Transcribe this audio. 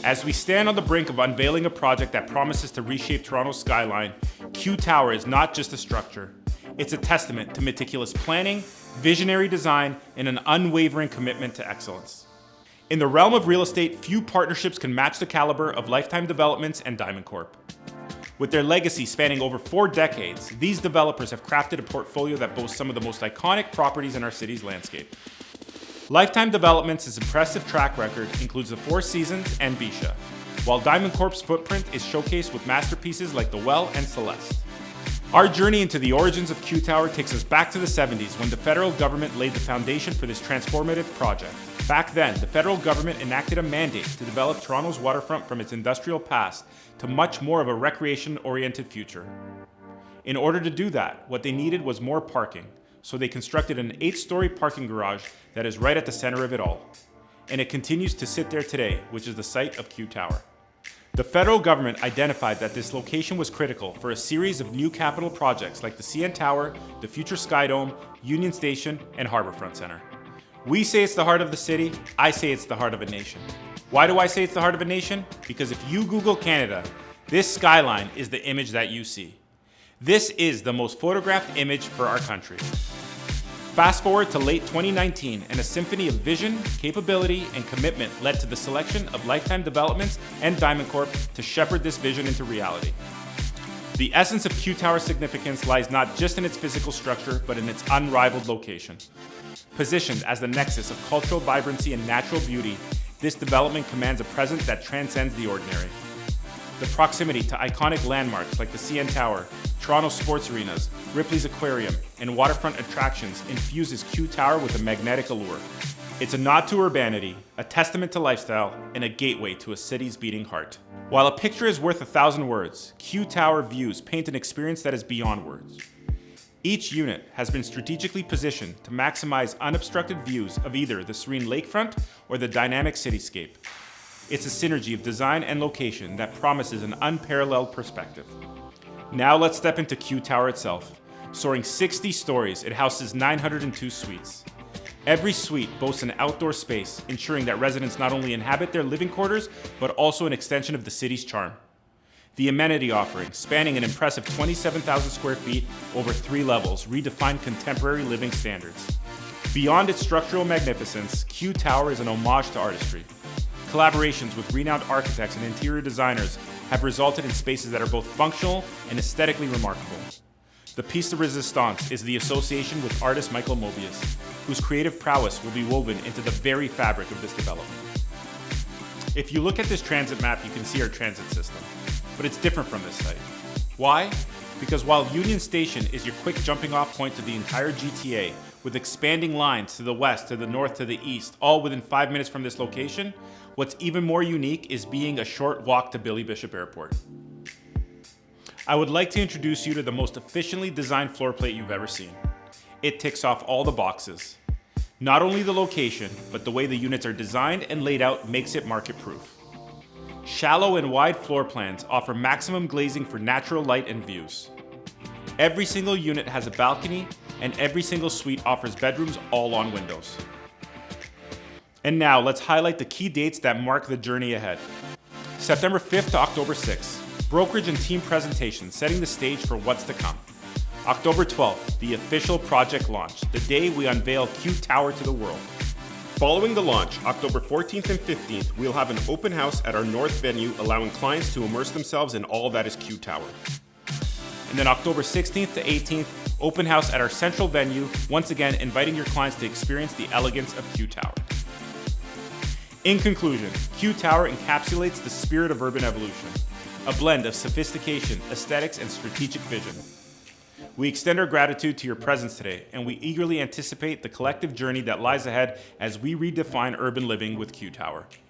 As we stand on the brink of unveiling a project that promises to reshape Toronto's skyline, Q Tower is not just a structure. It's a testament to meticulous planning, visionary design, and an unwavering commitment to excellence. In the realm of real estate, few partnerships can match the caliber of Lifetime Developments and Diamond Corp. With their legacy spanning over 4 decades, these developers have crafted a portfolio that boasts some of the most iconic properties in our city's landscape. Lifetime Developments' impressive track record includes the Four Seasons and Bisha, while Diamond Corp's footprint is showcased with masterpieces like The Well and Celeste. Our journey into the origins of Q Tower takes us back to the 70s when the federal government laid the foundation for this transformative project. Back then, the federal government enacted a mandate to develop Toronto's waterfront from its industrial past to much more of a recreation-oriented future. In order to do that, what they needed was more parking, so they constructed an 8-story parking garage that is right at the center of it all. And it continues to sit there today, which is the site of Q Tower. The federal government identified that this location was critical for a series of new capital projects like the CN Tower, the future Sky Dome, Union Station, and Harborfront Center. We say it's the heart of the city, I say it's the heart of a nation. Why do I say it's the heart of a nation? Because if you Google Canada, this skyline is the image that you see. This is the most photographed image for our country. Fast forward to late 2019, and a symphony of vision, capability, and commitment led to the selection of Lifetime Developments and Diamond Corp to shepherd this vision into reality. The essence of Q Tower's significance lies not just in its physical structure, but in its unrivaled location. Positioned as the nexus of cultural vibrancy and natural beauty, this development commands a presence that transcends the ordinary. The proximity to iconic landmarks like the CN Tower, Toronto sports arenas, Ripley's Aquarium, and waterfront attractions infuses Q Tower with a magnetic allure. It's a nod to urbanity, a testament to lifestyle, and a gateway to a city's beating heart. While a picture is worth 1,000 words, Q Tower views paint an experience that is beyond words. Each unit has been strategically positioned to maximize unobstructed views of either the serene lakefront or the dynamic cityscape. It's a synergy of design and location that promises an unparalleled perspective. Now let's step into Q Tower itself. Soaring 60 stories, it houses 902 suites. Every suite boasts an outdoor space, ensuring that residents not only inhabit their living quarters, but also an extension of the city's charm. The amenity offering, spanning an impressive 27,000 square feet over 3 levels, redefine contemporary living standards. Beyond its structural magnificence, Q Tower is an homage to artistry. Collaborations with renowned architects and interior designers have resulted in spaces that are both functional and aesthetically remarkable. The piece de resistance is the association with artist Michael Mobius, whose creative prowess will be woven into the very fabric of this development. If you look at this transit map, you can see our transit system, but it's different from this site. Why? Because while Union Station is your quick jumping off point to the entire GTA, with expanding lines to the west, to the north, to the east, all within 5 minutes from this location, what's even more unique is being a short walk to Billy Bishop Airport. I would like to introduce you to the most efficiently designed floor plate you've ever seen. It ticks off all the boxes. Not only the location, but the way the units are designed and laid out makes it market-proof. Shallow and wide floor plans offer maximum glazing for natural light and views. Every single unit has a balcony, and every single suite offers bedrooms all on windows. And now let's highlight the key dates that mark the journey ahead. September 5th to October 6th, brokerage and team presentation setting the stage for what's to come. October 12th, the official project launch, the day we unveil Q Tower to the world. Following the launch, October 14th and 15th, we'll have an open house at our north venue, allowing clients to immerse themselves in all that is Q Tower. And then October 16th to 18th, open house at our central venue, once again inviting your clients to experience the elegance of Q Tower. In conclusion, Q Tower encapsulates the spirit of urban evolution, a blend of sophistication, aesthetics, and strategic vision. We extend our gratitude to your presence today, and we eagerly anticipate the collective journey that lies ahead as we redefine urban living with Q Tower.